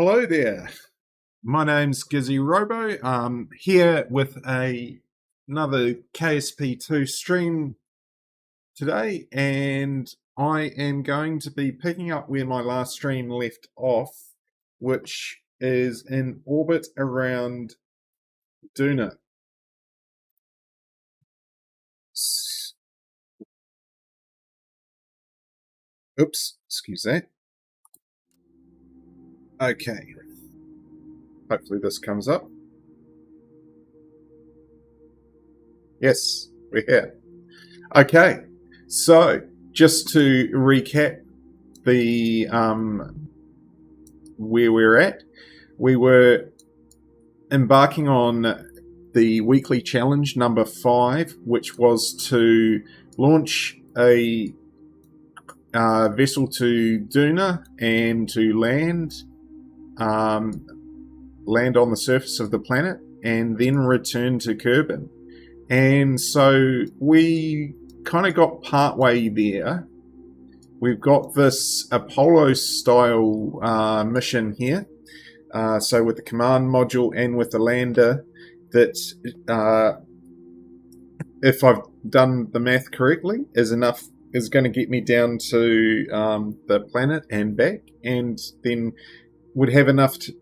Hello there. My name's Gizzy Robo. Here with another KSP2 stream today, and I am going to be picking up where my last stream left off, which is in orbit around Duna. Oops, excuse that. Okay. Hopefully this comes up. Yes, we're here. Okay, so just to recap the where we're at, we were embarking on the weekly challenge number 5, which was to launch a vessel to Duna and to land on the surface of the planet and then return to Kerbin. And so we kind of got partway there. We've got this Apollo-style mission here. So with the command module and with the lander, that if I've done the math correctly, is going to get me down to the planet and back, and then would have enough to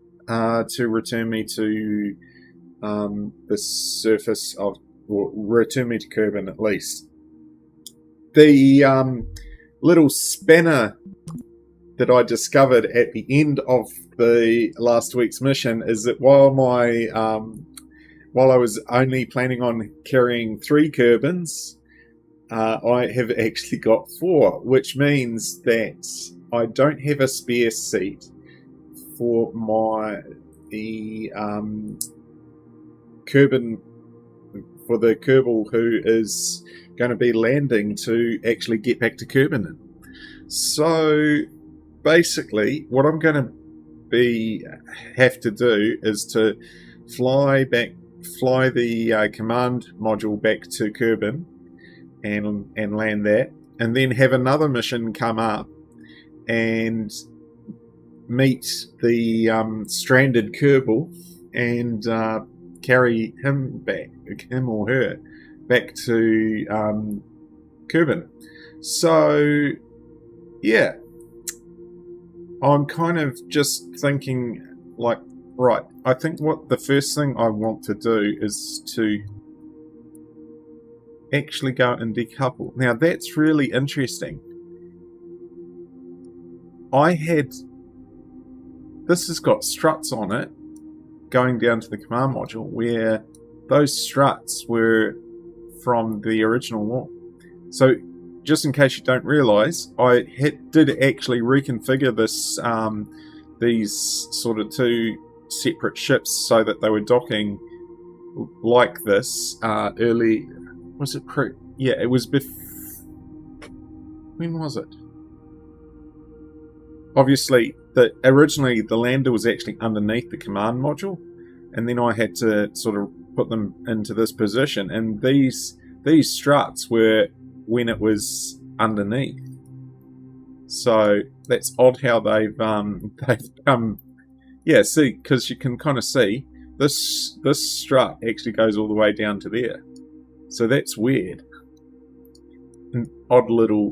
return me to the surface of, or return me to Kerbin at least. The little spanner that I discovered at the end of the last week's mission is that while I was only planning on carrying 3 Kerbins, I have actually got 4, which means that I don't have a spare seat for the Kerbin, for the Kerbal who is going to be landing to actually get back to Kerbin in. So basically what I'm going to have to do is to fly the command module back to Kerbin and land that, and then have another mission come up and meet the stranded Kerbal and carry him or her back to Kerbin. So yeah, I'm kind of just thinking like, right, I think what the first thing I want to do is to actually go and decouple. Now that's really interesting. This has got struts on it going down to the command module, where those struts were from the original launch. So just in case you don't realize, I did actually reconfigure these sort of 2 separate ships so that they were docking like this early. Was it yeah, it was when was it? Obviously, originally the lander was actually underneath the command module, and then I had to sort of put them into this position, and these struts were when it was underneath. So that's odd how they've come. Yeah, see, because you can kind of see this strut actually goes all the way down to there. So that's weird. An odd little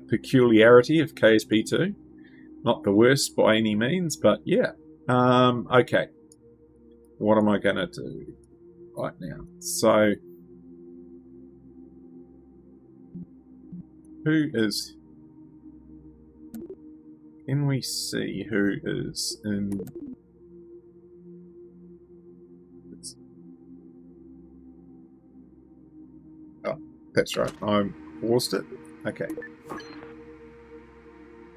peculiarity of KSP2. Not the worst by any means, but yeah. Okay. What am I going to do right now? So, can we see who is in? Oh, that's right. I paused it. Okay.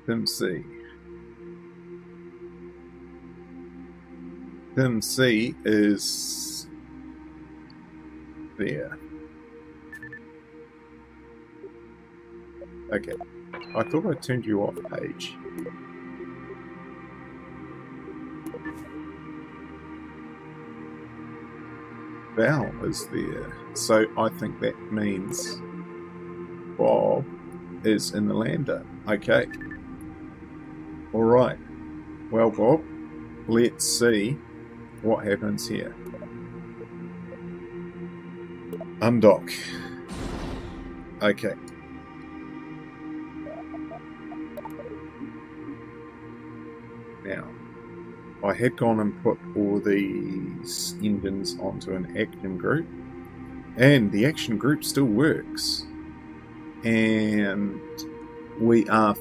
Tim C is there. Okay. I thought I turned you off page. Val is there. So I think that means Bob is in the lander. Okay. Alright. Well, Bob, let's see what happens here. Undock. Okay. Now, I had gone and put all these engines onto an action group, and the action group still works. And we are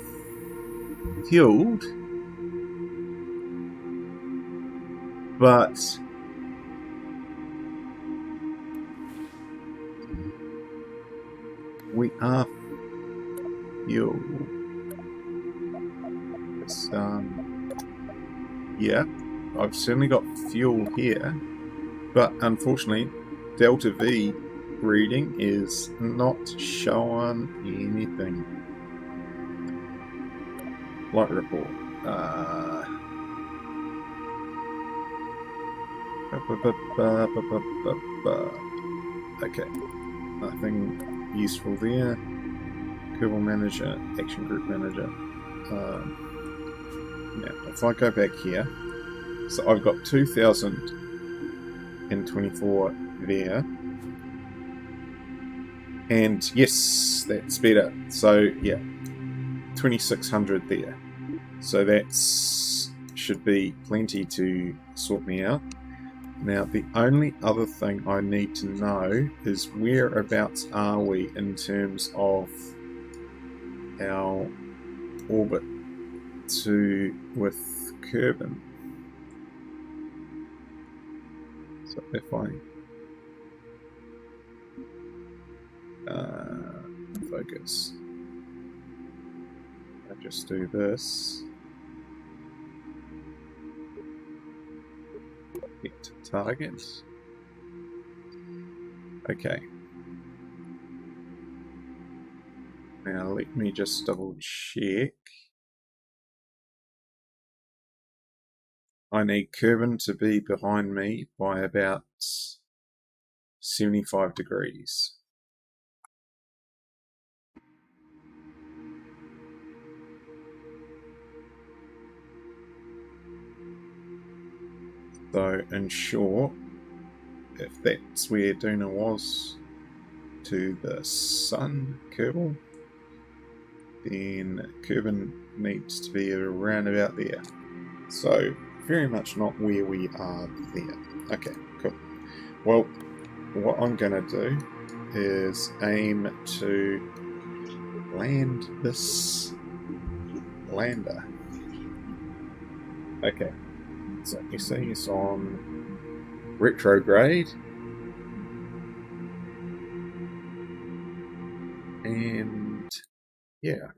fueled, but we are fueled. Yeah, I've certainly got fuel here, but unfortunately, Delta V reading is not showing anything. Light report. Okay, nothing useful there. Kerbal manager, action group manager. Now, if I go back here, so I've got 2024 there. And yes, that's better. So yeah, 2600 there. So that's should be plenty to sort me out. Now the only other thing I need to know is whereabouts are we in terms of our orbit with Kerbin. So if I focus, I just do this. Hit target. Okay. Now let me just double check. I need Kerbin to be behind me by about 75 degrees. So in short, if that's where Duna was to the sun, Kerbal, then Kerbin needs to be around about there. So very much not where we are there. Okay, cool. Well, what I'm going to do is aim to land this lander. Okay, so you see it's on retrograde, and yeah.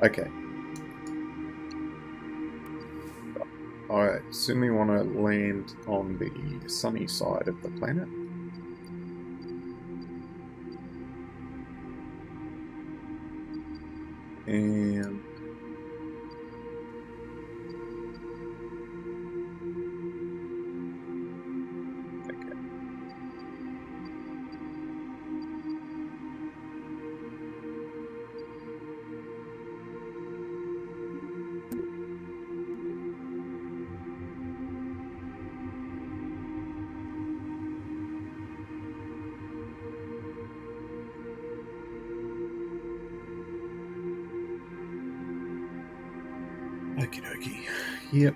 Okay. I certainly want to land on the sunny side of the planet. And okay. Okie dokie. Yep.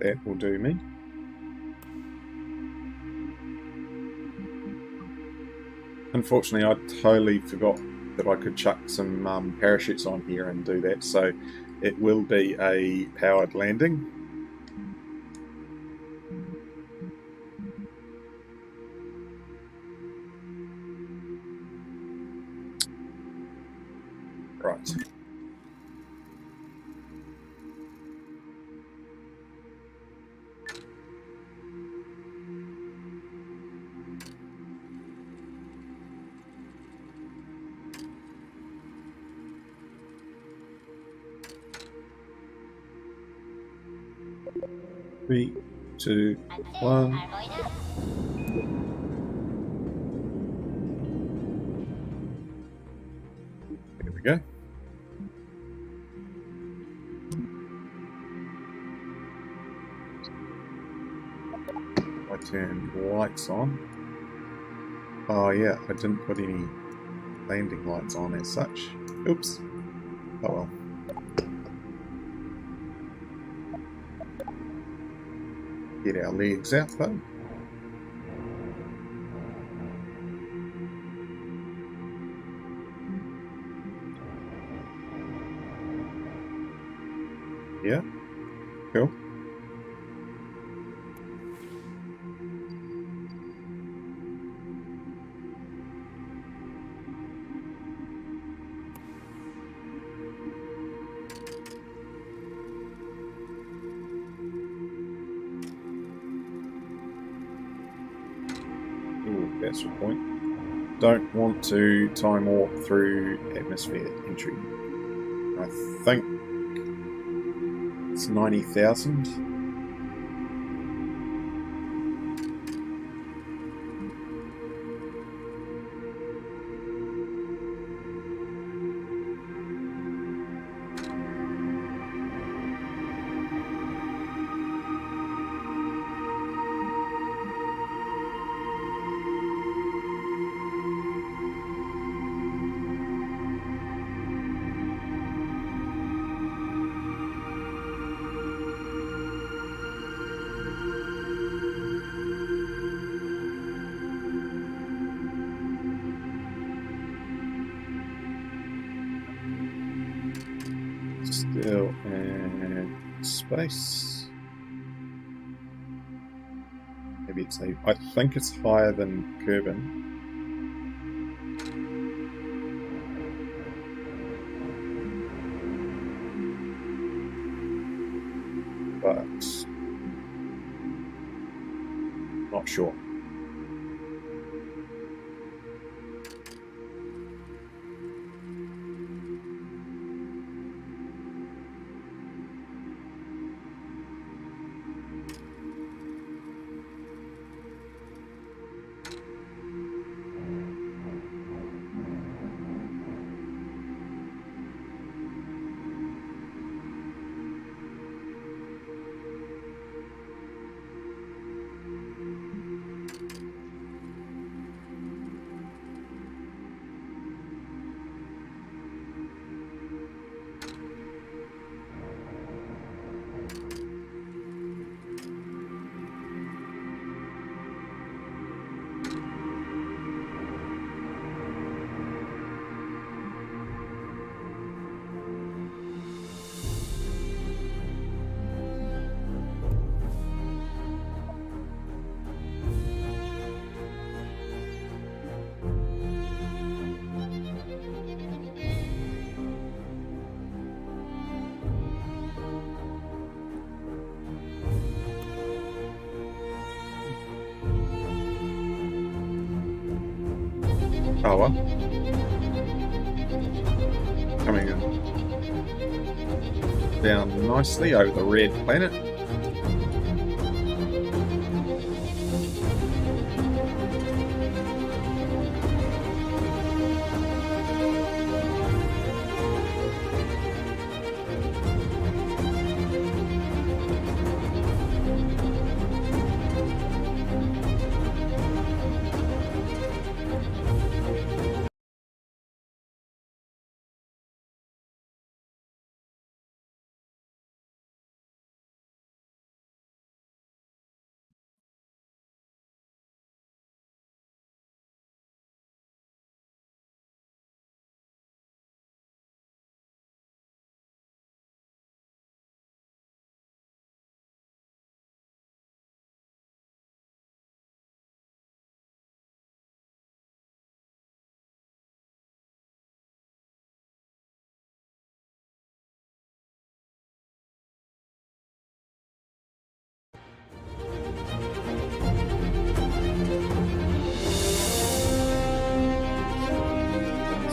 That will do me. Unfortunately, I totally forgot that I could chuck some parachutes on here and do that, so it will be a powered landing. Right. 3, 2, 1. There we go. I turned lights on. Oh yeah, I didn't put any landing lights on as such. Oops. Oh well. Get our legs out though. Yeah, cool. Ooh, that's your point. Don't want to time warp through atmosphere entry. I think it's 90,000. Still in space. Maybe it's I think it's higher than Kerbin. But not sure. Oh well. Coming down nicely over the red planet.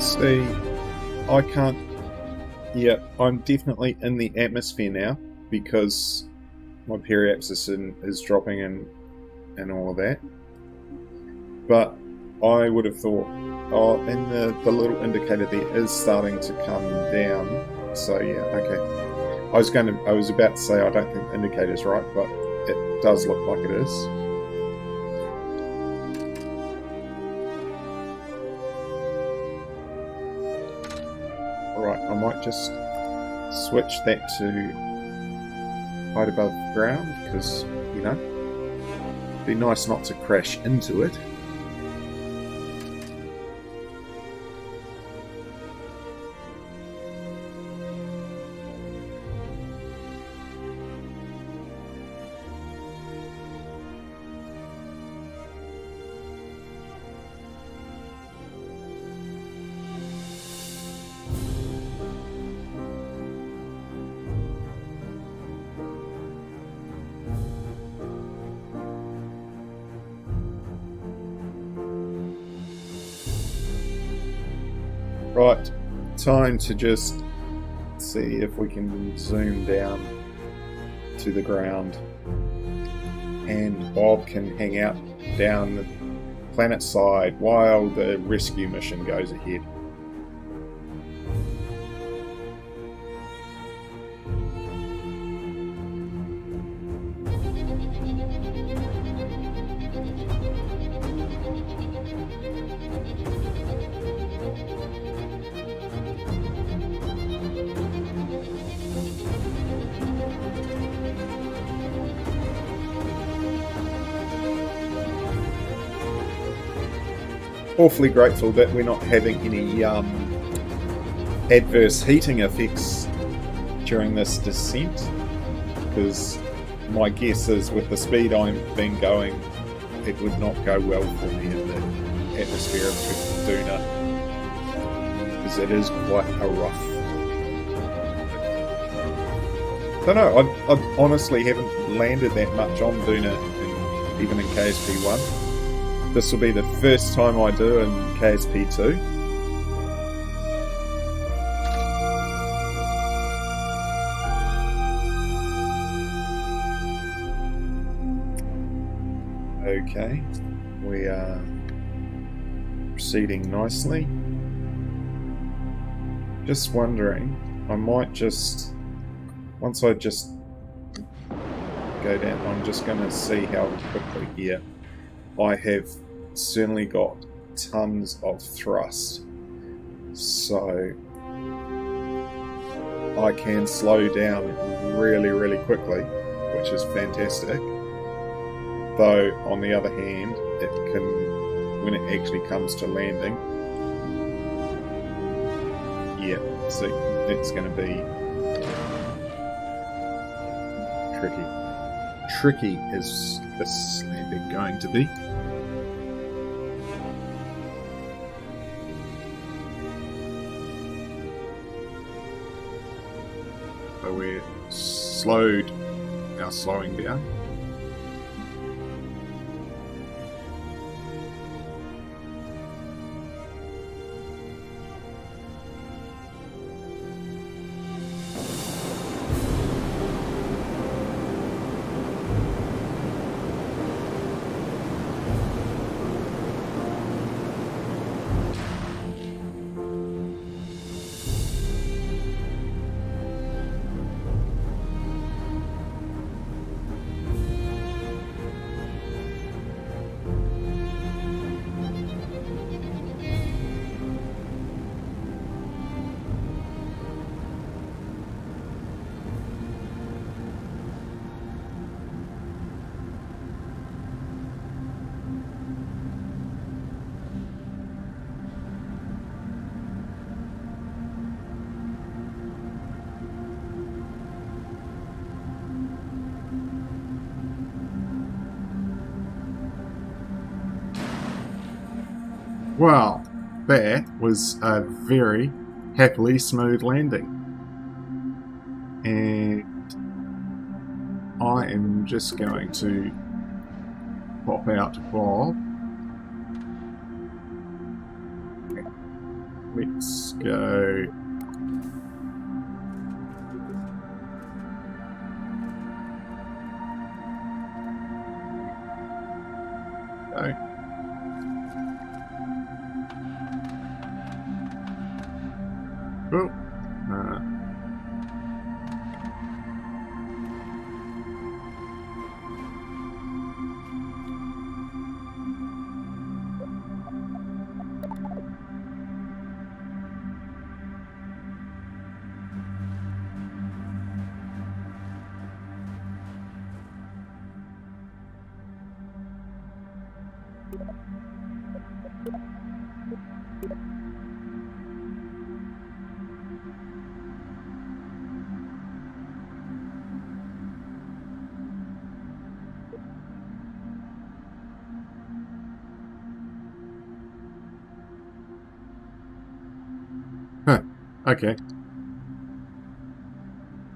See, I can't. Yeah, I'm definitely in the atmosphere now because my periapsis is dropping and all of that. But I would have thought, oh, and the little indicator there is starting to come down. So yeah, okay. I was about to say I don't think the indicator's right, but it does look like it is. Alright, I might just switch that to height above ground, because, you know, it'd be nice not to crash into it. Right, time to just see if we can zoom down to the ground, and Bob can hang out down the planet side while the rescue mission goes ahead. Awfully grateful that we're not having any adverse heating effects during this descent, because my guess is with the speed I've been going, it would not go well for me in the atmosphere of Duna, because it is quite a rough. Don't know, I honestly haven't landed that much on Duna, even in KSP1. This will be the first time I do in KSP2. Okay, we are proceeding nicely. Just wondering, I might just, once I just go down, I'm just going to see how quickly here. I have certainly got tons of thrust, so I can slow down really, really quickly, which is fantastic. Though, on the other hand, it can, when it actually comes to landing, yeah, see, it's going to be tricky. Tricky is this landing going to be. So we're now slowing down. Well, that was a very happily smooth landing. And I am just going to pop out Bob. Let's go. Oh. Huh. Okay.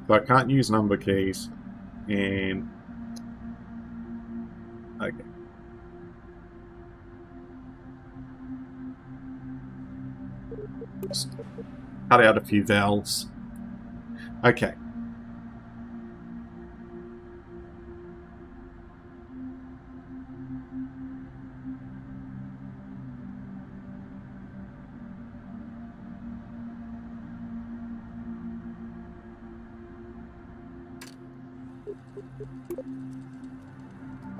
So I can't use number keys. And... Okay. Just cut out a few vowels. Okay.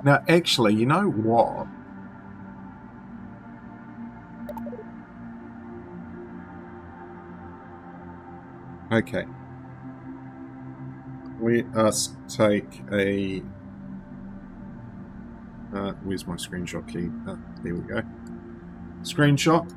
Now, actually, you know what? Okay. Let us take a... where's my screenshot key? There we go. Screenshot.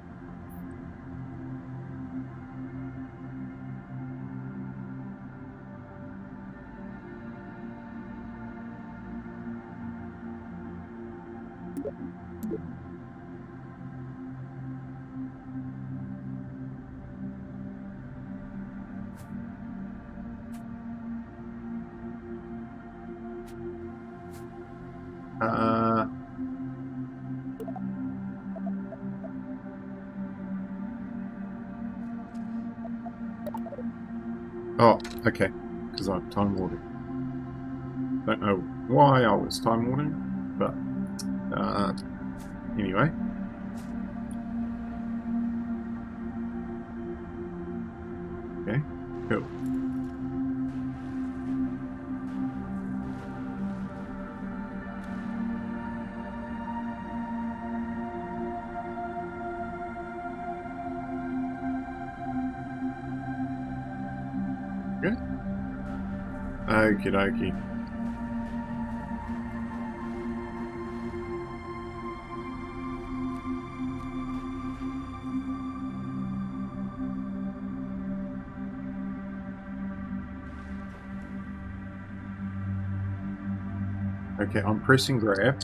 Oh, okay. Because I've time warning. Don't know why I was time warning, but anyway. Okay, cool. Good. Okie dokie. Okay, I'm pressing grab.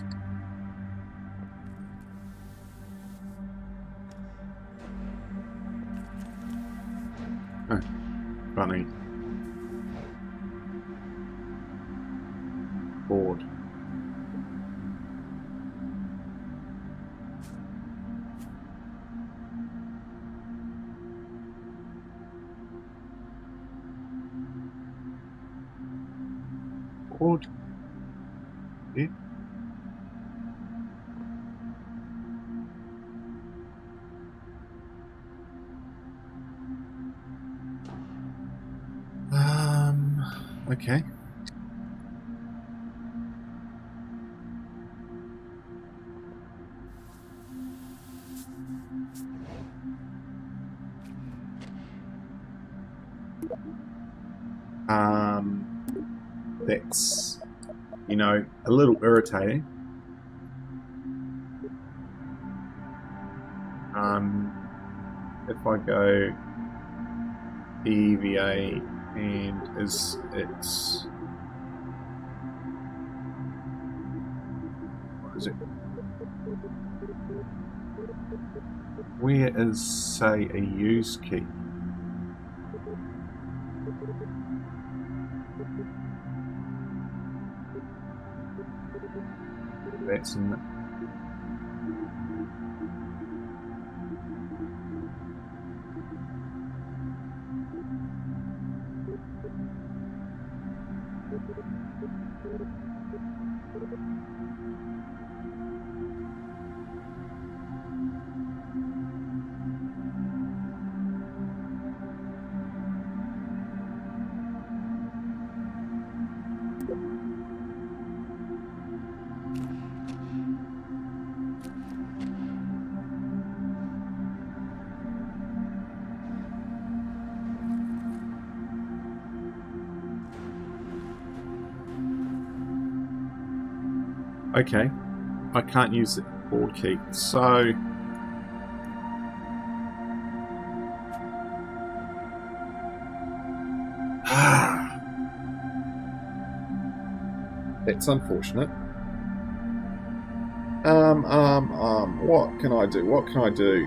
Oh, funny. Board. Board. Yeah. Okay. That's, you know, a little irritating. If I go EVA and it's what is it? Where is, say, a use key? That's in it. Okay, I can't use the board key, so that's unfortunate. What can I do? What can I do?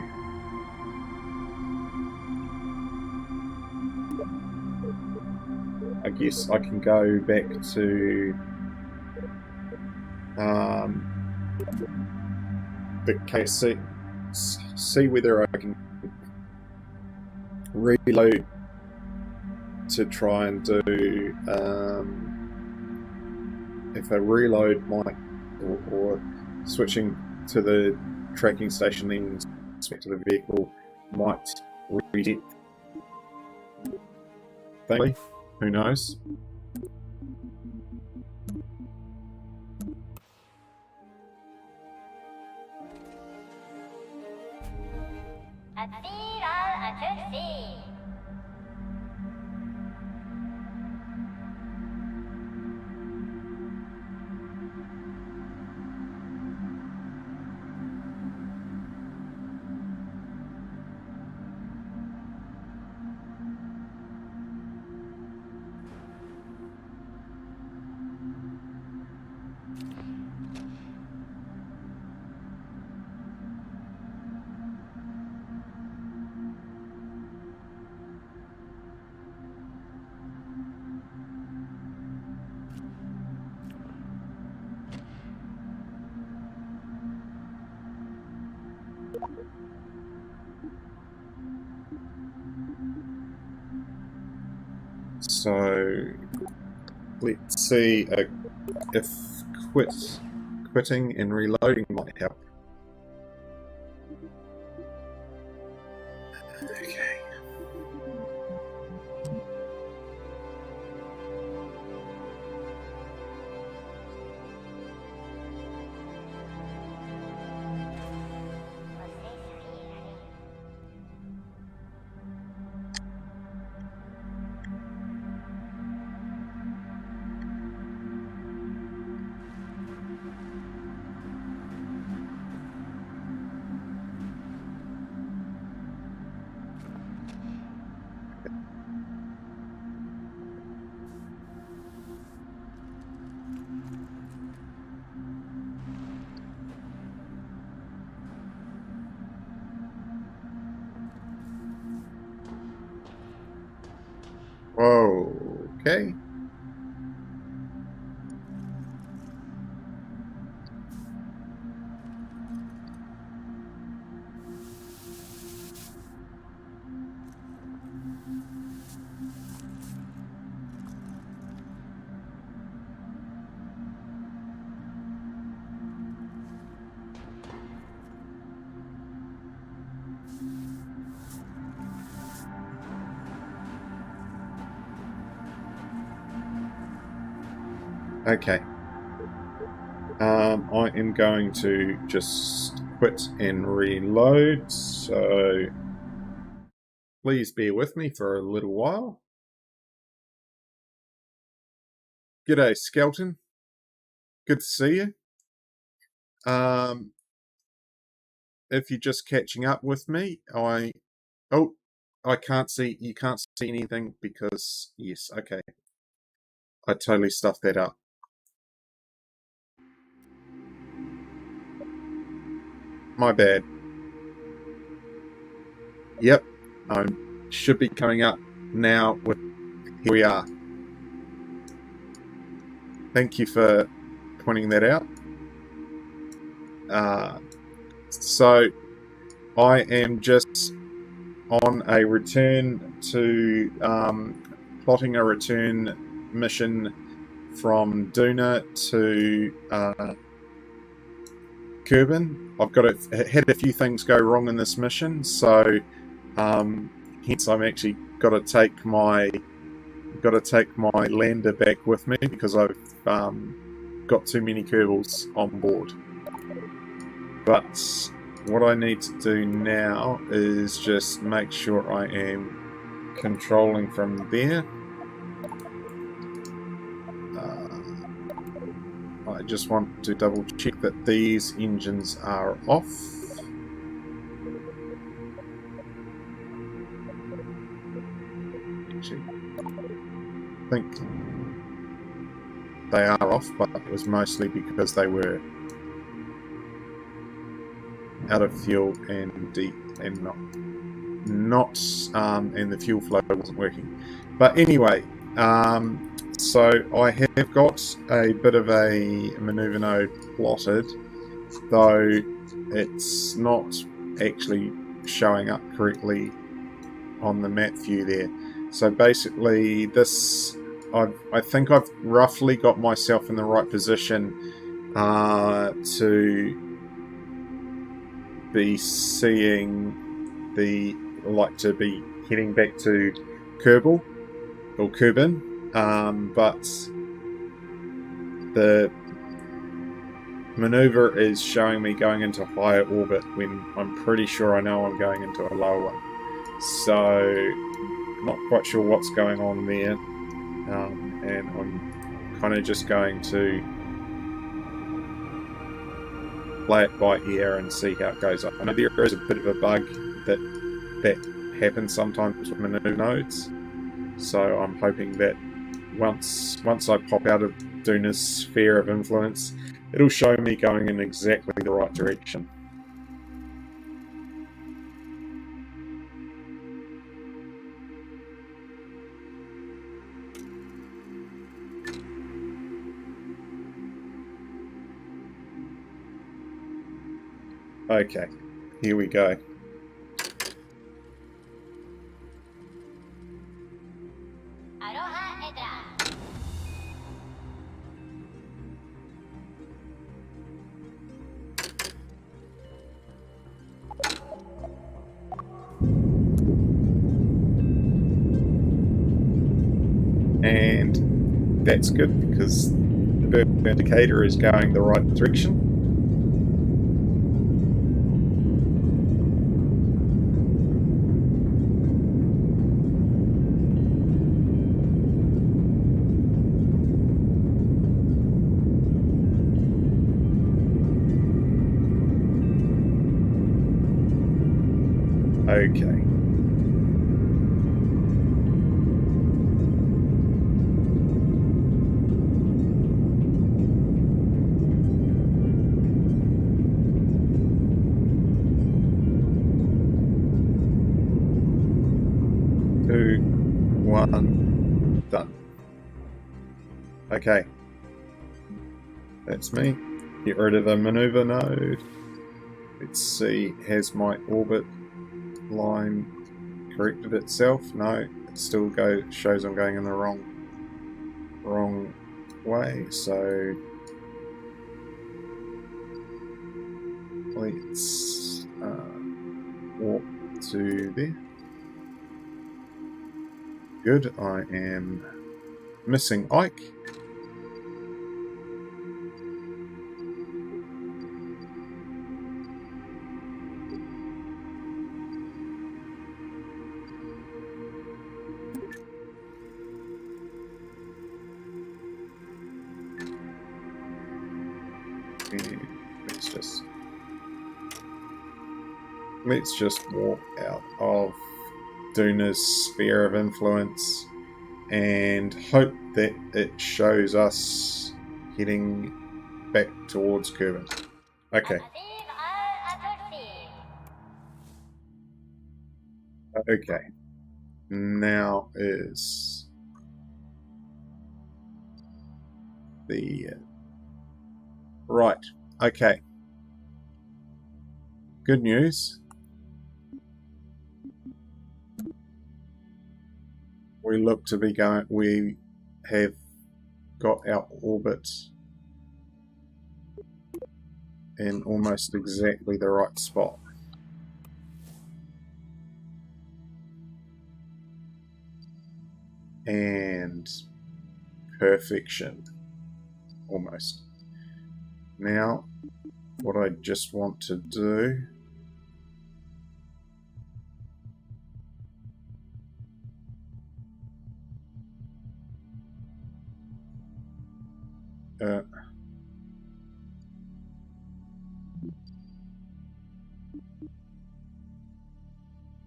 I guess I can go back to the KC, see whether I can reload to try and do if a reload might or switching to the tracking station then switch to the vehicle might reset. Who knows? So let's see if quitting and reloading might help. Okay. Whoa, okay. Okay. I am going to just quit and reload, so please bear with me for a little while. G'day, Skelton. Good to see you. If you're just catching up with me, I can't see, you can't see anything because, yes, okay. I totally stuffed that up. My bad. Yep, I should be coming up now with, here we are. Thank you for pointing that out. So I am just on a return to plotting a return mission from Duna to Kerbin. I've had a few things go wrong in this mission, so hence I'm actually got to take my lander back with me because I've got too many Kerbals on board. But what I need to do now is just make sure I am controlling from there. I just want to double check that these engines are off. Actually, I think they are off, but it was mostly because they were out of fuel and not and the fuel flow wasn't working. But anyway, so I have got a bit of a maneuver node plotted, though it's not actually showing up correctly on the map view there. So basically this, I think I've roughly got myself in the right position to be seeing to be heading back to Kerbal or Kerbin, but the maneuver is showing me going into higher orbit when I'm pretty sure I know I'm going into a lower one. So not quite sure what's going on there, and I'm kind of just going to play it by ear and see how it goes. I know there is a bit of a bug that happens sometimes with maneuver nodes, so I'm hoping that once I pop out of Duna's sphere of influence, it'll show me going in exactly the right direction. Okay, here we go. And that's good because the burp indicator is going the right direction. Okay. Two, one, done. Okay. That's me. Get rid of the maneuver node. Let's see, has my orbit line corrected itself? No, it still shows I'm going in the wrong way, so let's warp to there. Good, I am missing Ike. And let's just walk out of Duna's sphere of influence and hope that it shows us heading back towards Kerbin. Okay. Okay. Now is the right. Okay. Good news. We look to be going. We have got our orbit in almost exactly the right spot. And perfection. Almost. Now, what I just want to do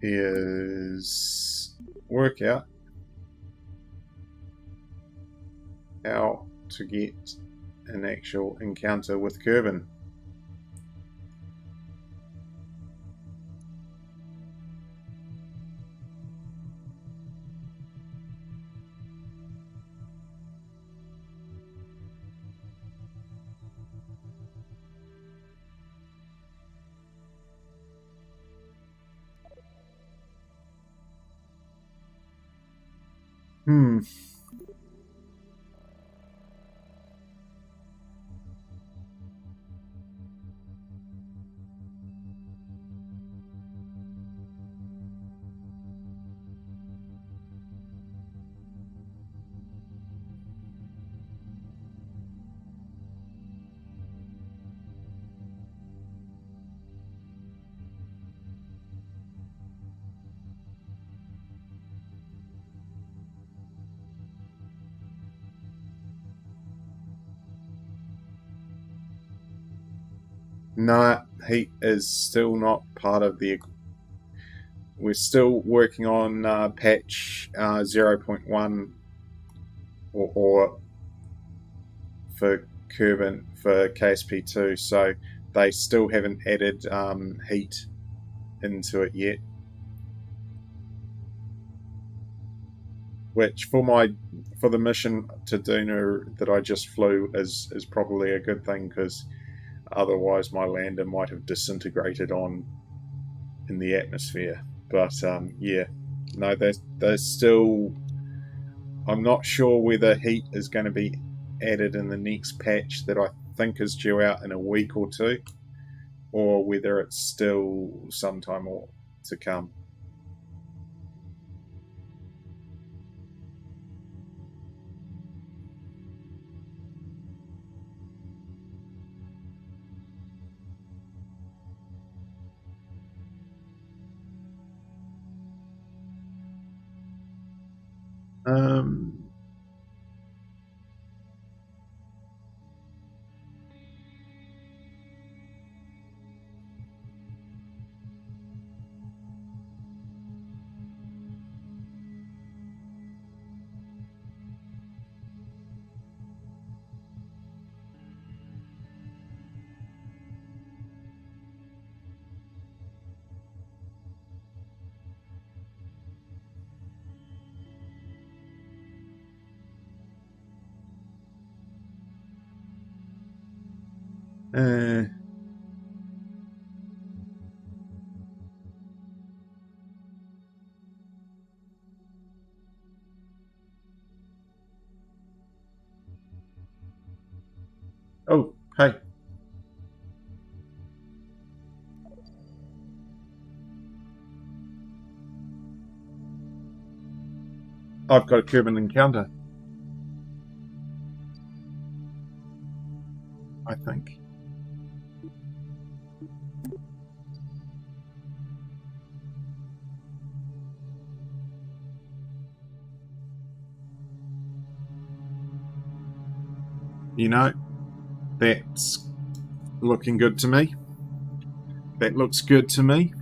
is work out how to get an actual encounter with Kerbin. Hmm. No, heat is still not part of the. We're still working on patch 0.1 or for Kerbin for KSP2, so they still haven't added heat into it yet. Which for the mission to Duna that I just flew is probably a good thing, because otherwise my lander might have disintegrated on in the atmosphere. But yeah, no, there's still. I'm not sure whether heat is going to be added in the next patch that I think is due out in a week or two, or whether it's still some time to come. Um, uh, oh, hey. I've got a Kerbin encounter, I think. You know, that's looking good to me. That looks good to me.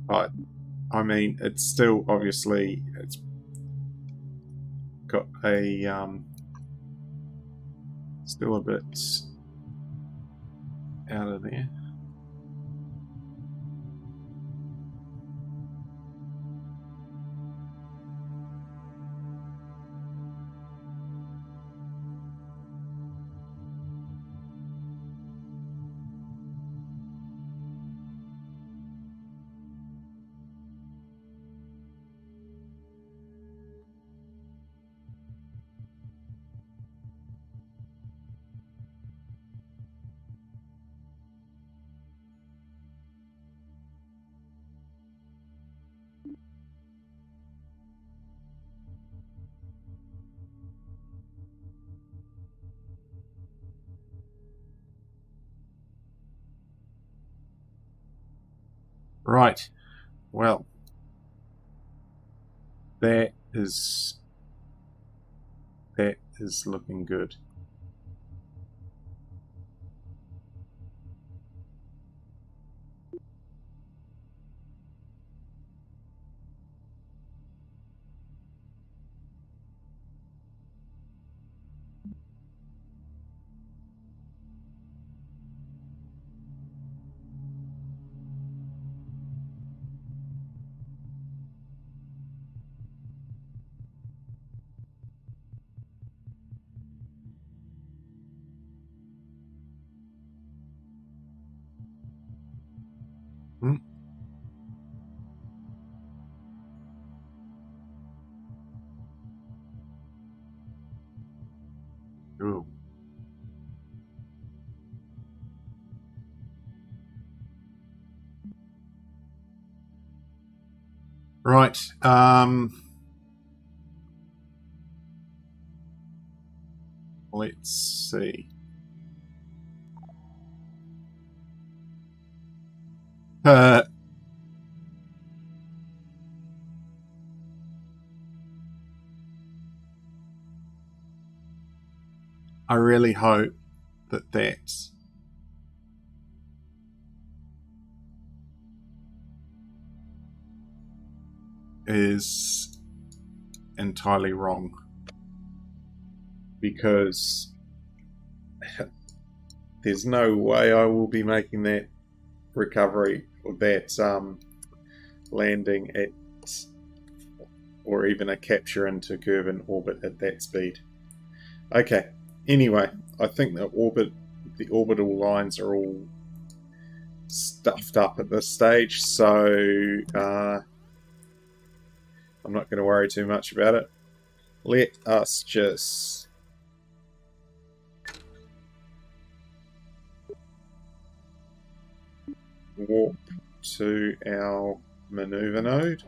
But I mean, it's still obviously it's got a still a bit out of there. Right. Well, that is looking good. Hmm? Ooh. Right. Let's see. I really hope that that is entirely wrong, because there's no way I will be making that recovery or that landing at, or even a capture into Kerbin orbit at that speed. Okay. Anyway, I think the orbital lines are all stuffed up at this stage, so I'm not going to worry too much about it. Let us just warp to our maneuver node.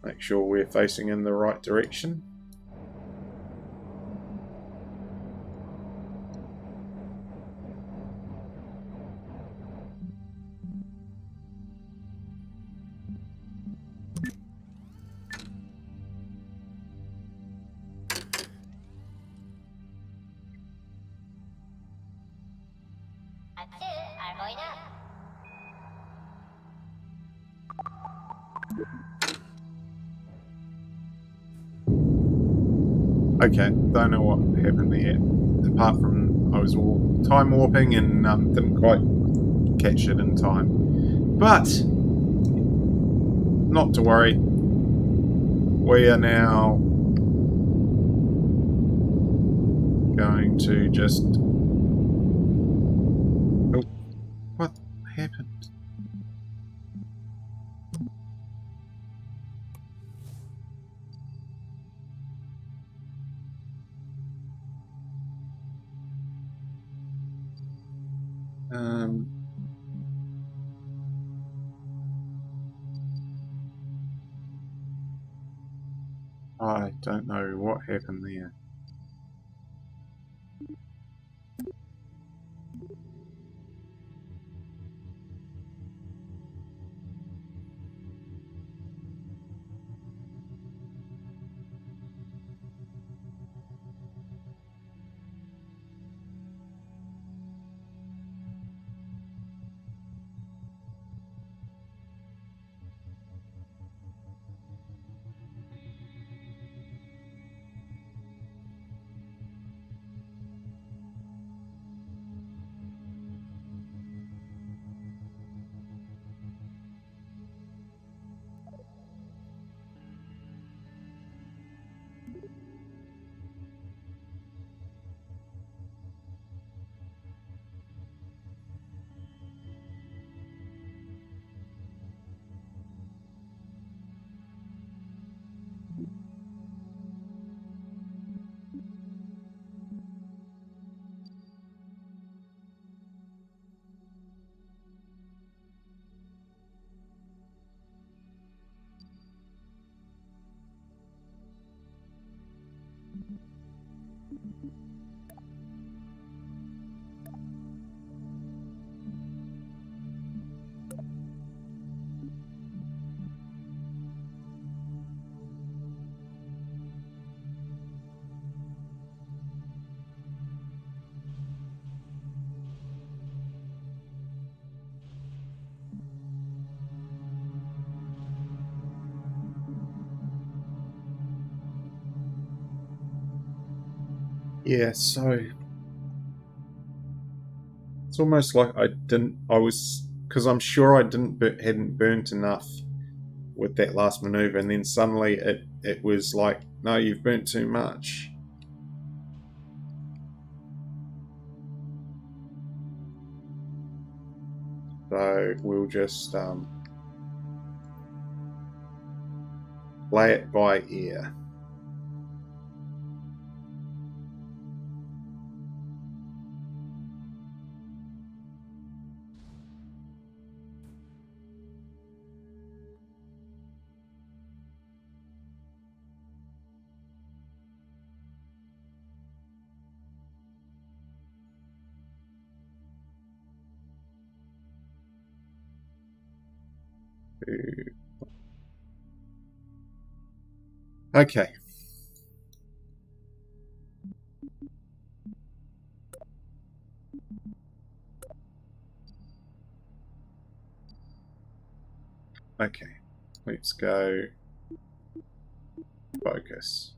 Make sure we're facing in the right direction. Okay, don't know what happened there. Apart from I was time warping and didn't quite catch it in time. But not to worry. We are now going to just... Oh, what happened? I don't know what happened there. Yeah, so it's almost like because I'm sure I hadn't burnt enough with that last maneuver, and then suddenly it was like, no, you've burnt too much. So we'll just play it by ear. Okay. Okay. Let's go focus.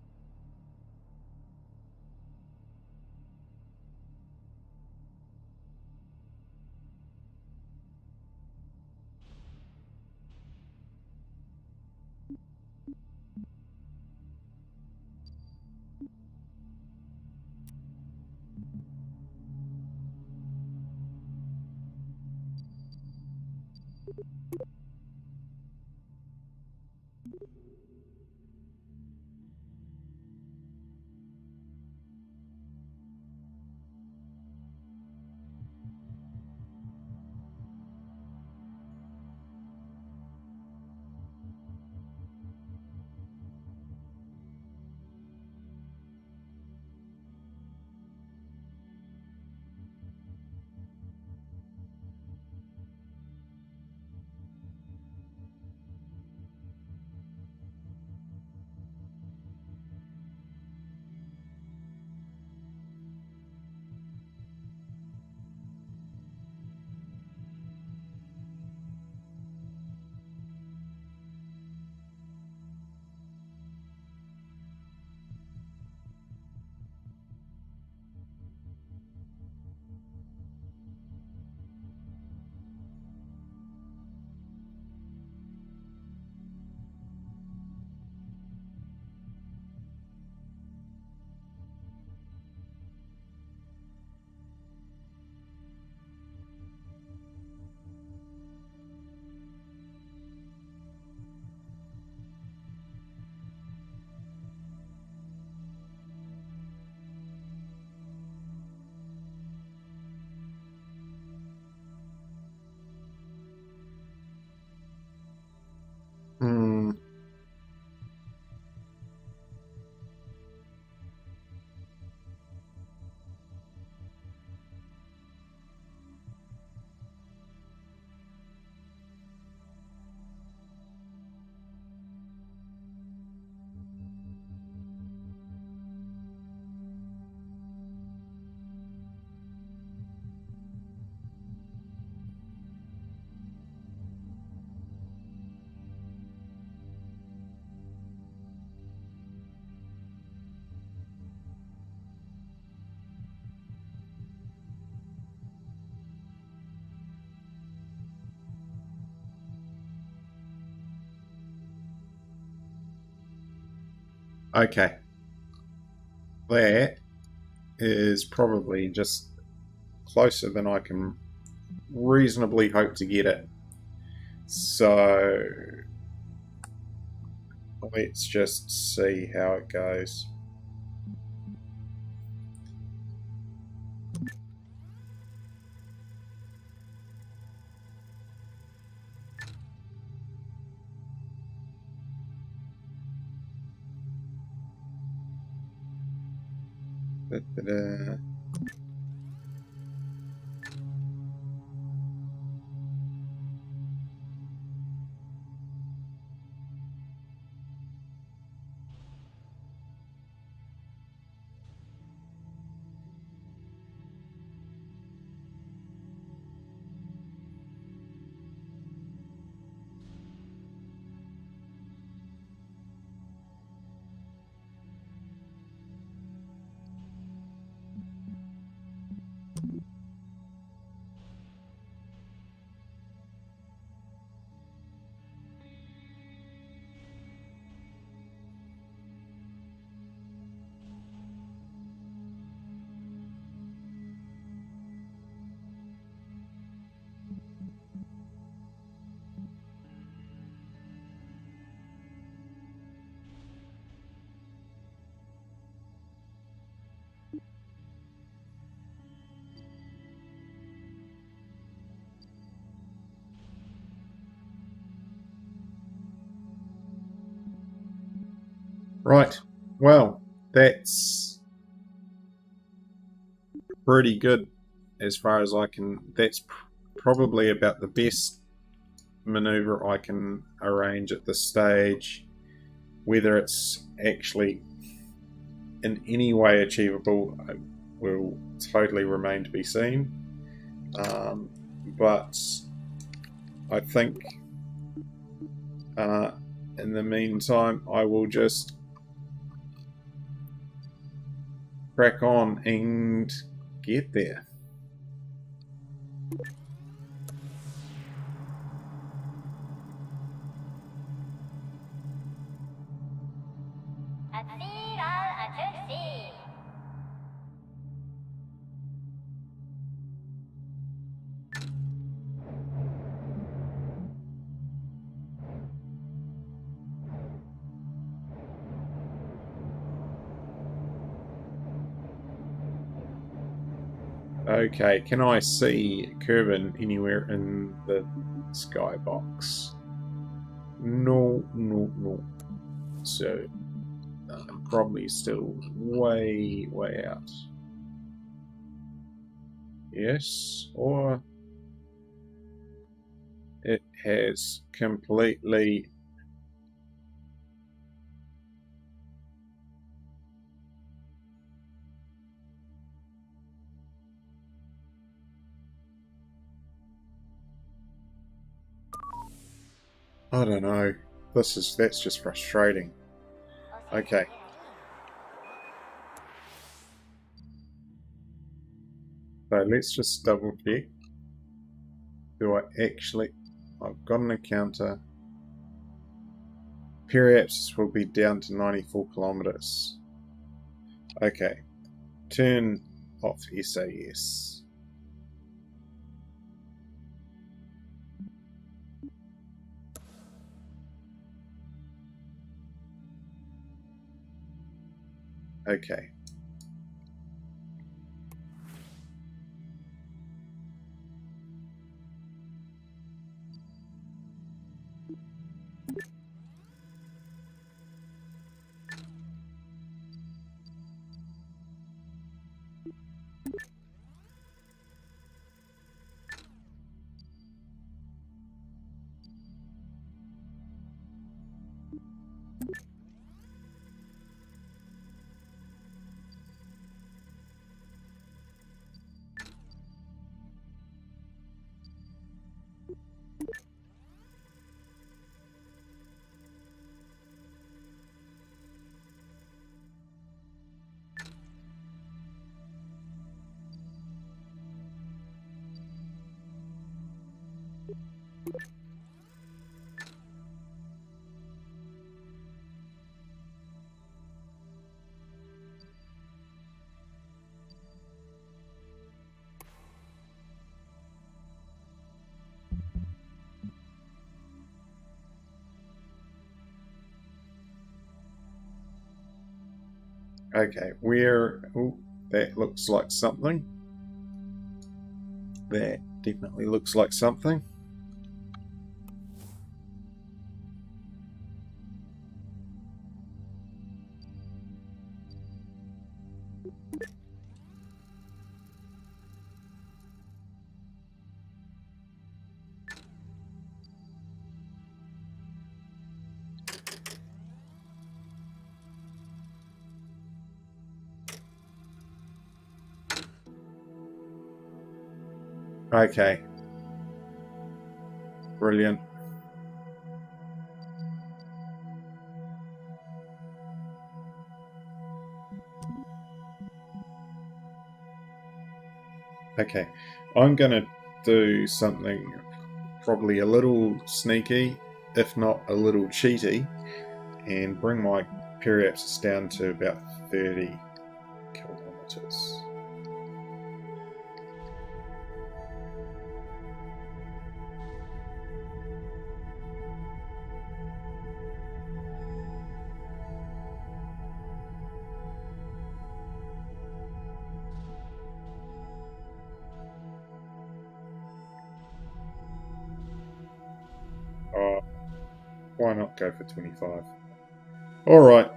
Hmm. Okay. That is probably just closer than I can reasonably hope to get it. So let's just see how it goes. Da-da-da. Right. Well, that's pretty good as far as I can. That's probably about the best maneuver I can arrange at this stage. Whether it's actually in any way achievable will totally remain to be seen. But I think in the meantime, I will just crack on and get there. Okay, can I see Kerbin anywhere in the skybox? No, no, no. So, I'm probably still way, way out. Yes, or it has completely... I don't know. That's just frustrating. Okay. So let's just double check. Do I actually... I've got an encounter. Periapsis will be down to 94 kilometers. Okay. Turn off SAS. Okay. Okay, where... Oh, that looks like something. That definitely looks like something. Okay. Brilliant. Okay. I'm going to do something probably a little sneaky, if not a little cheaty, and bring my periapsis down to about 30 kilometers. Why not go for 25? Alright,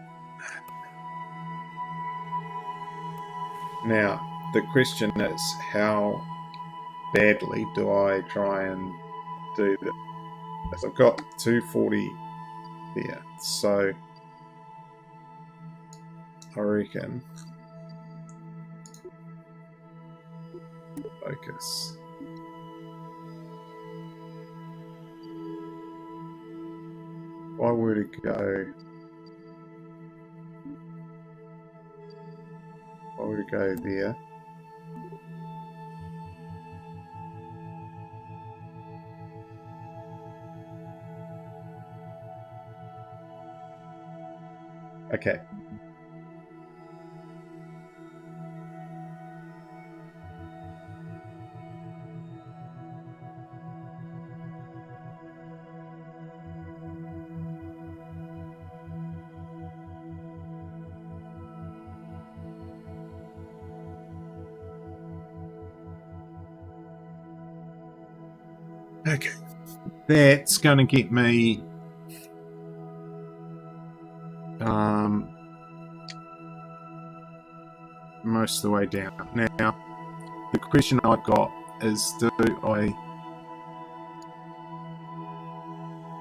Now, the question is, how badly do I try and do this? I've got 240 there, so I reckon focus. If I were to go there. Okay. Okay. That's going to get me most of the way down. Now, the question I've got is,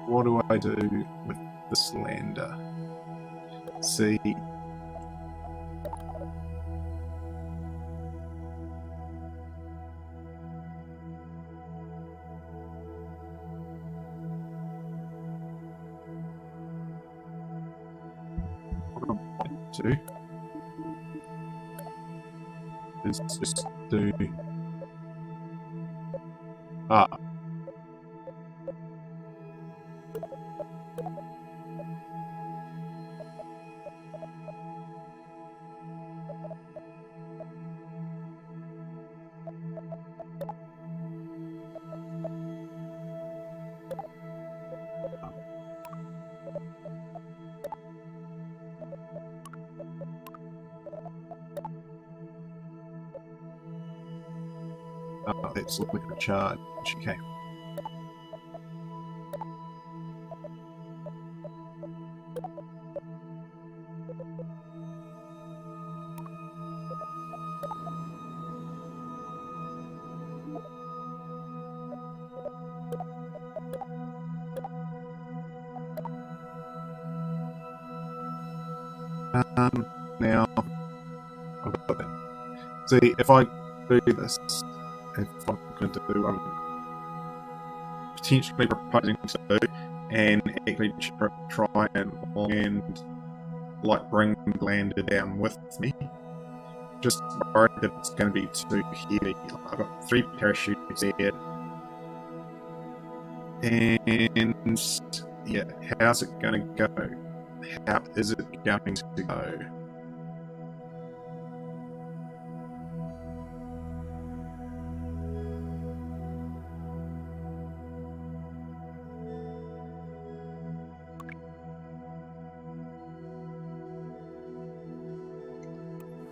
what do I do with this lander? See, what I might do is just do let's look at the charge. Okay. Now I've got that. See, if I do this, if I'm going to do, I'm potentially proposing to, and actually try and like bring the lander down with me. Just worried that it's going to be too heavy. I've got 3 parachutes there, and yeah, how's it going to go? How is it going to go?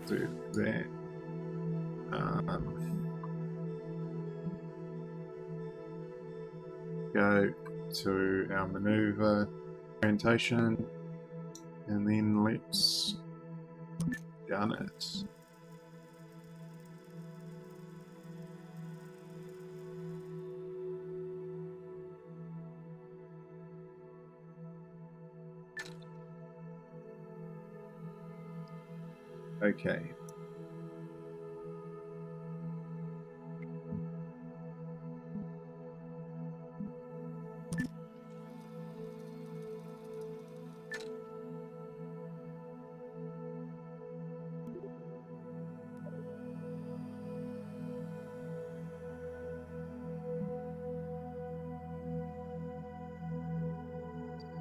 Do that. Go to our maneuver orientation, and then let's gun it. Okay.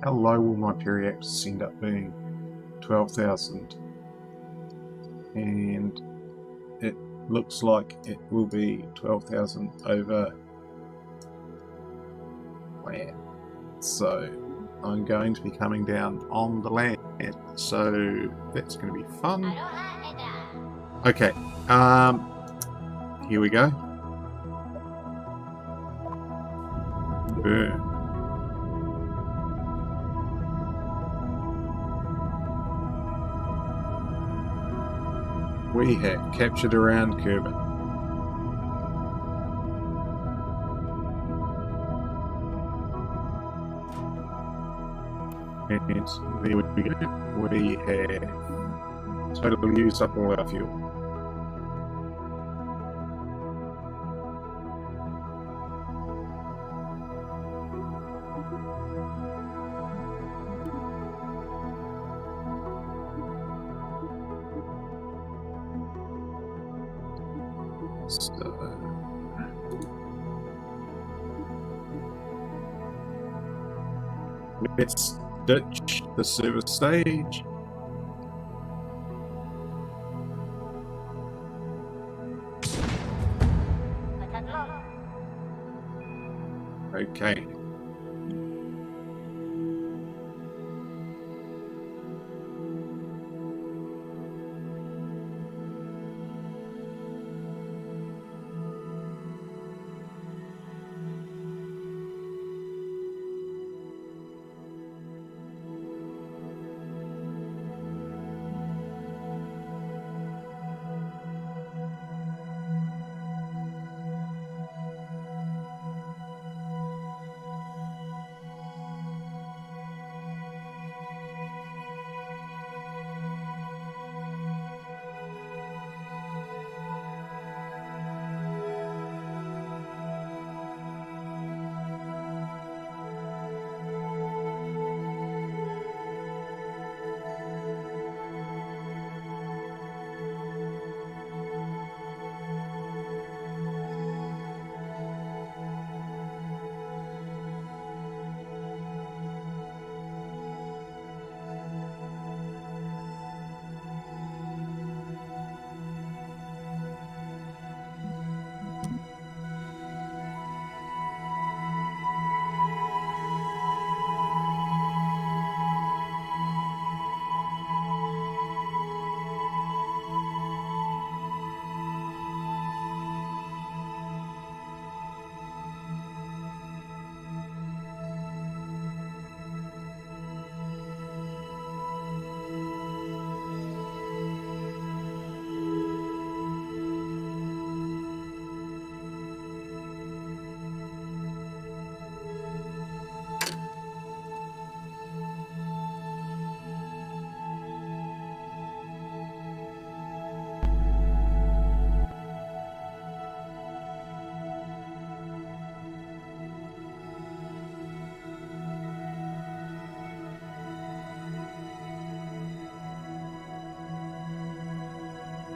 How low will my periaxis end up being? 12,000. And it looks like it will be 12,000 over land. So I'm going to be coming down on the land. So that's going to be fun. Okay. Here we go. Burn. we have captured around Kerbin. And there we go. We have totally used up all our fuel. So, let's ditch the service stage. Okay.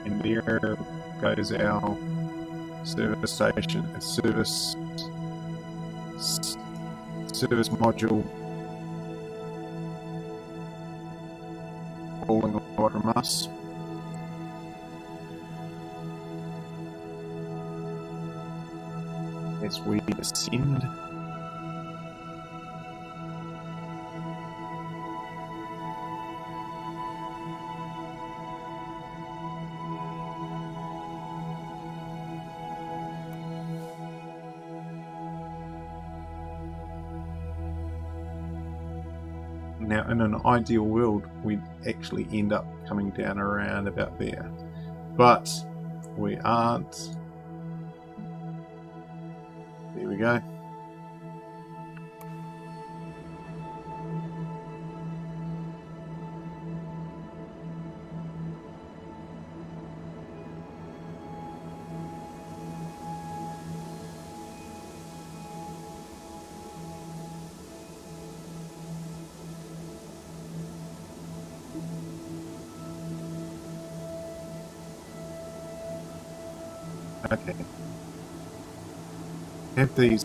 And there goes our service station, service module falling away from us. As we descend. Now, in an ideal world, we'd actually end up coming down around about there. But we aren't. There we go. Okay. Have these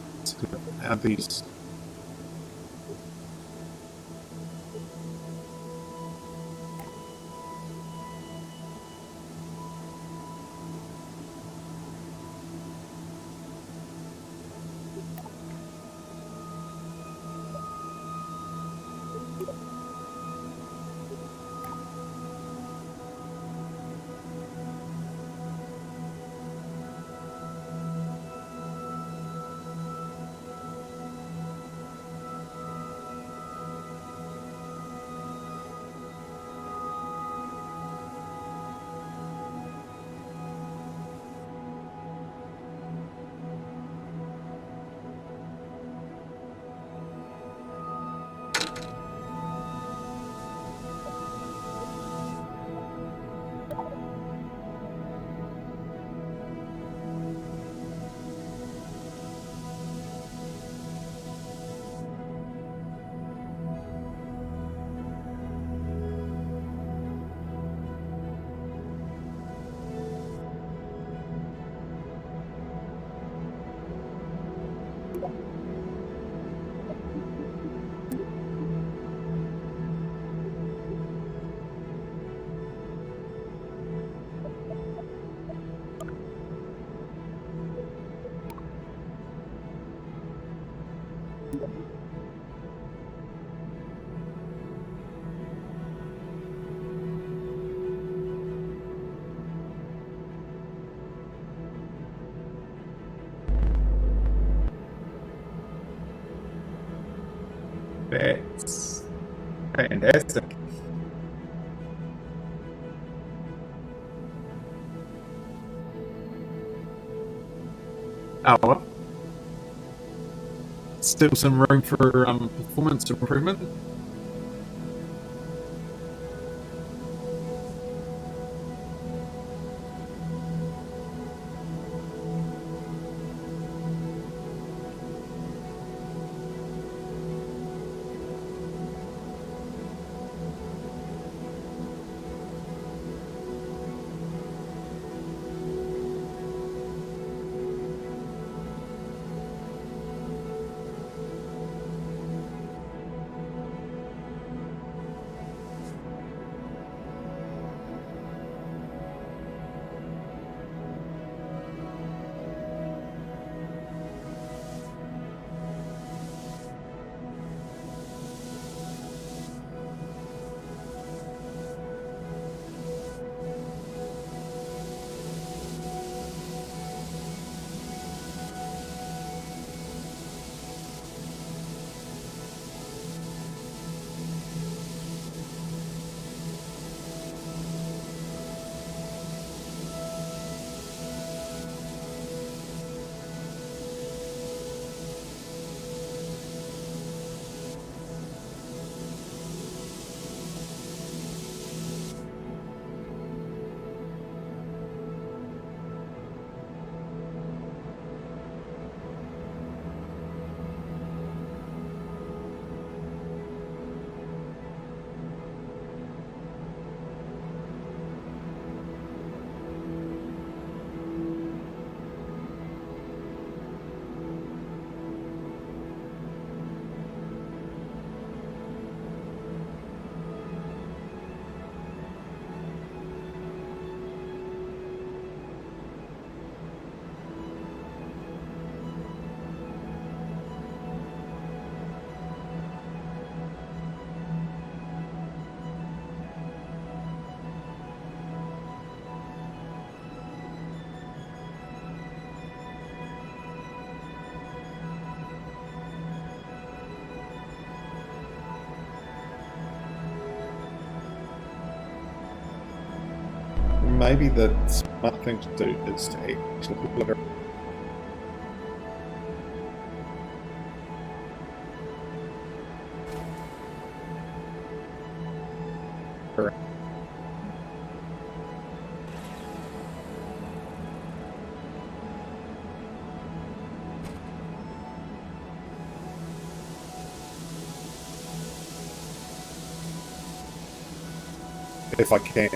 That's fantastic. Oh, well, still some room for performance improvement. Maybe the smart thing to do is to actually put it around. If I can.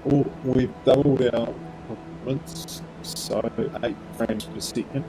Oh, we've doubled our performance, so 8 frames per second.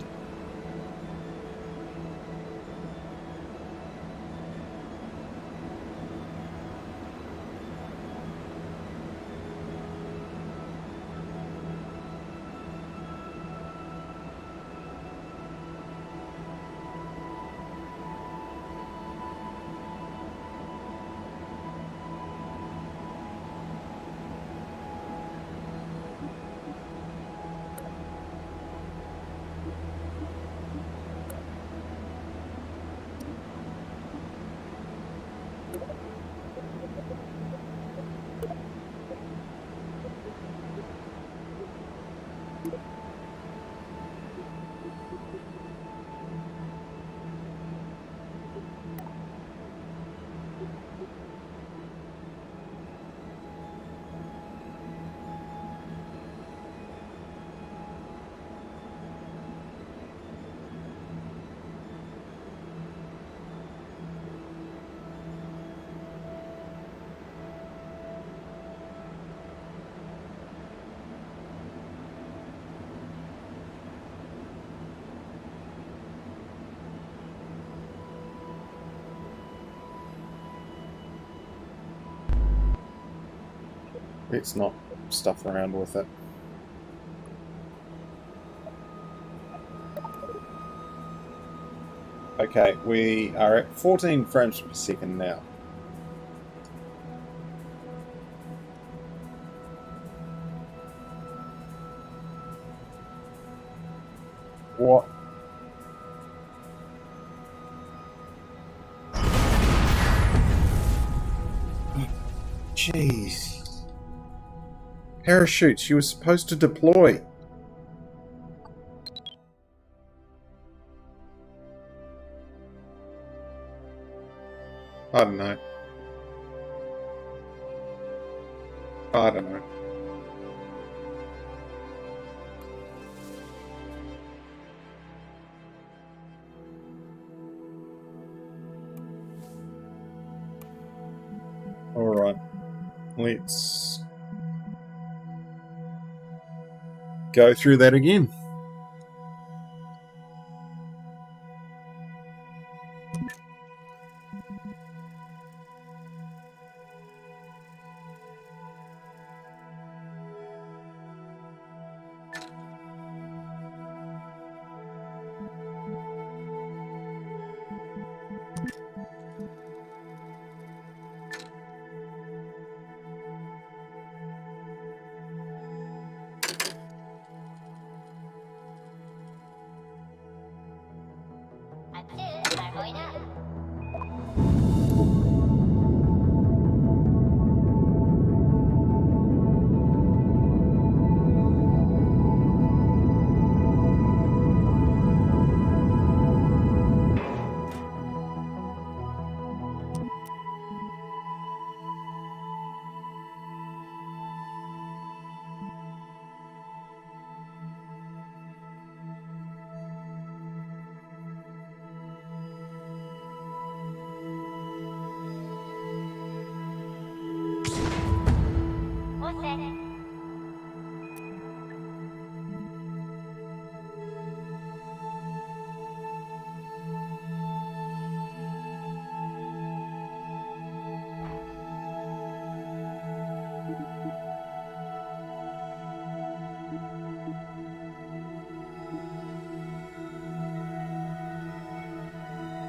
Let's not stuff around with it. Okay, we are at 14 frames per second now. What? Jeez. Parachutes, you were supposed to deploy. I don't know. I don't know. Alright. Let's go through that again.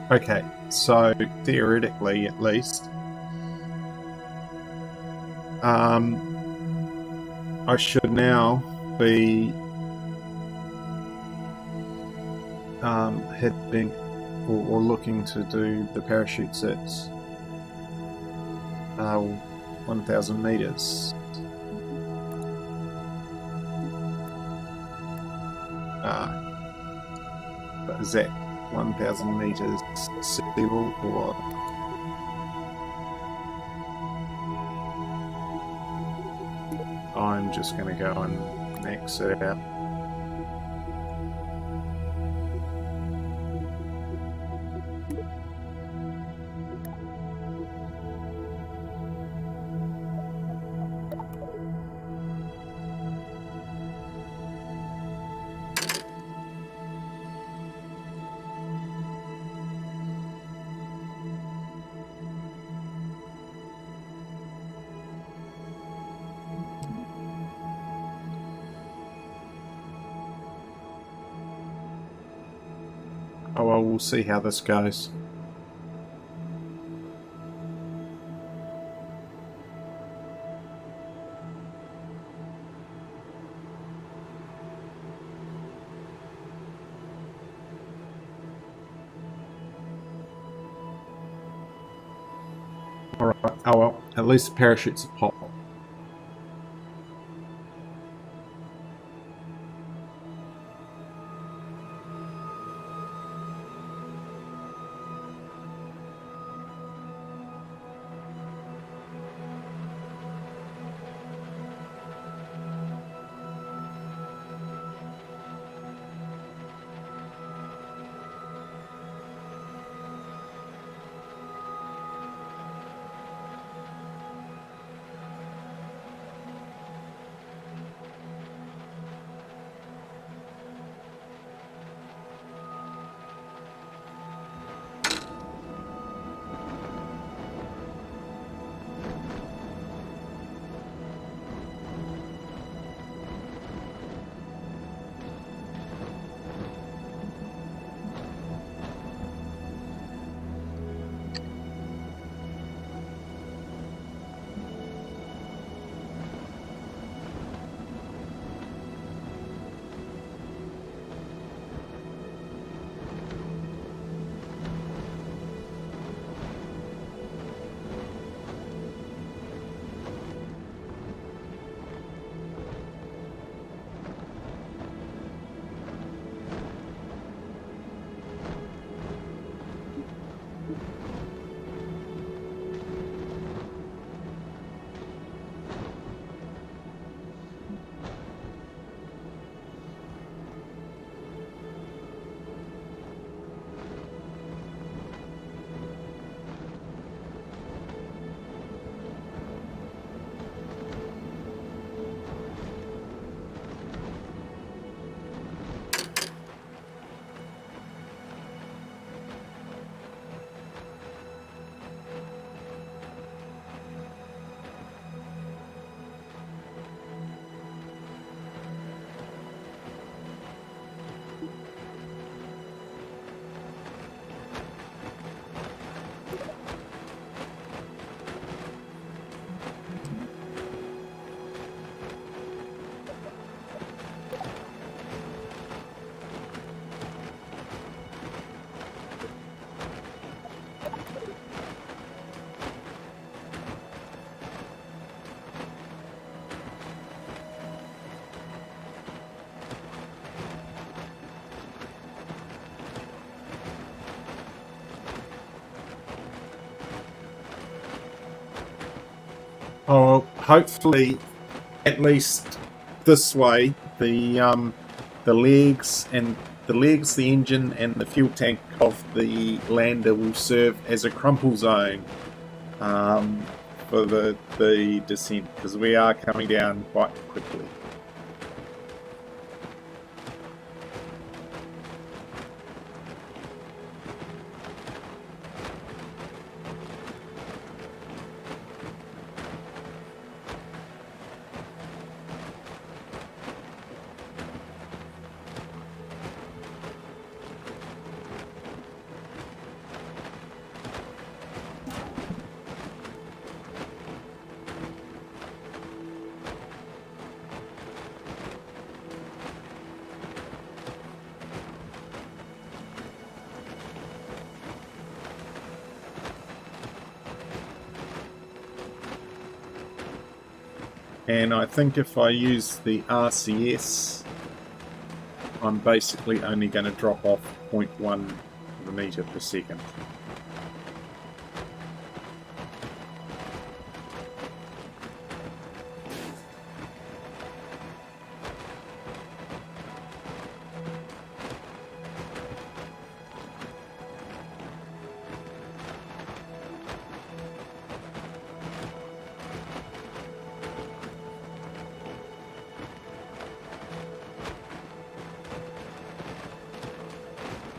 Okay, so theoretically, at least, I should now be heading or looking to do the parachutes at 1,000 meters. But is that 1,000 meters sea level or? I'm just going to go and max it out. Oh well, we'll see how this goes. Alright, oh well, at least the parachutes are popped. Oh, hopefully, at least this way, the legs and the engine, and the fuel tank of the lander will serve as a crumple zone um, for the descent, because we are coming down quite quickly. And I think if I use the RCS, I'm basically only going to drop off 0.1 of a meter per second.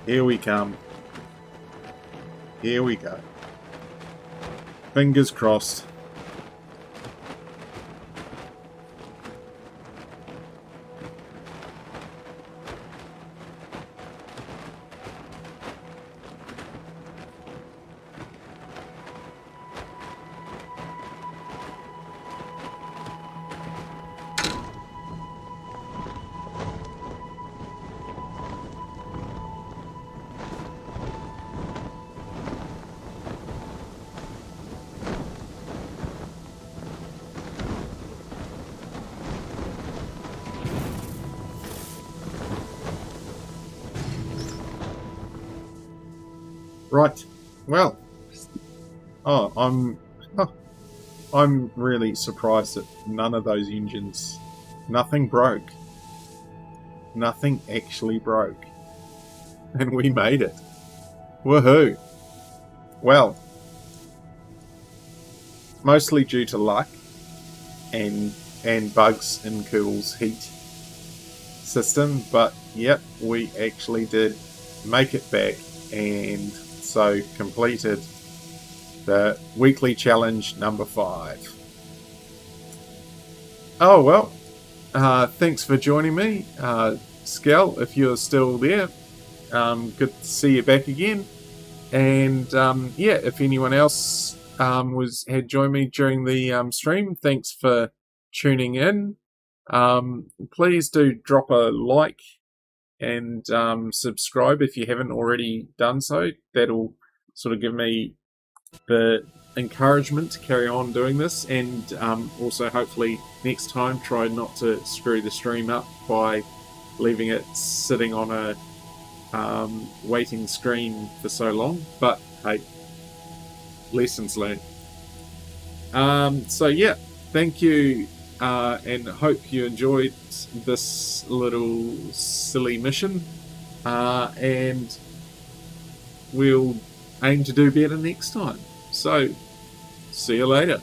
Here we come. Here we go. Fingers crossed. Right. Well, I'm really surprised that none of those engines, nothing broke. Nothing actually broke. And we made it. Woohoo. Well, mostly due to luck and bugs in Kerbal's heat system, but yep, we actually did make it back, and so completed the weekly challenge number 5. Oh well, thanks for joining me, Scal, if you're still there. Good to see you back again. And yeah, if anyone else had joined me during the stream, thanks for tuning in. Please do drop a like and subscribe if you haven't already done so. That'll sort of give me the encouragement to carry on doing this, and also hopefully next time try not to screw the stream up by leaving it sitting on a waiting screen for so long. But hey, lessons learned. So yeah, thank you, and hope you enjoyed this little silly mission, and we'll aim to do better next time. So see you later.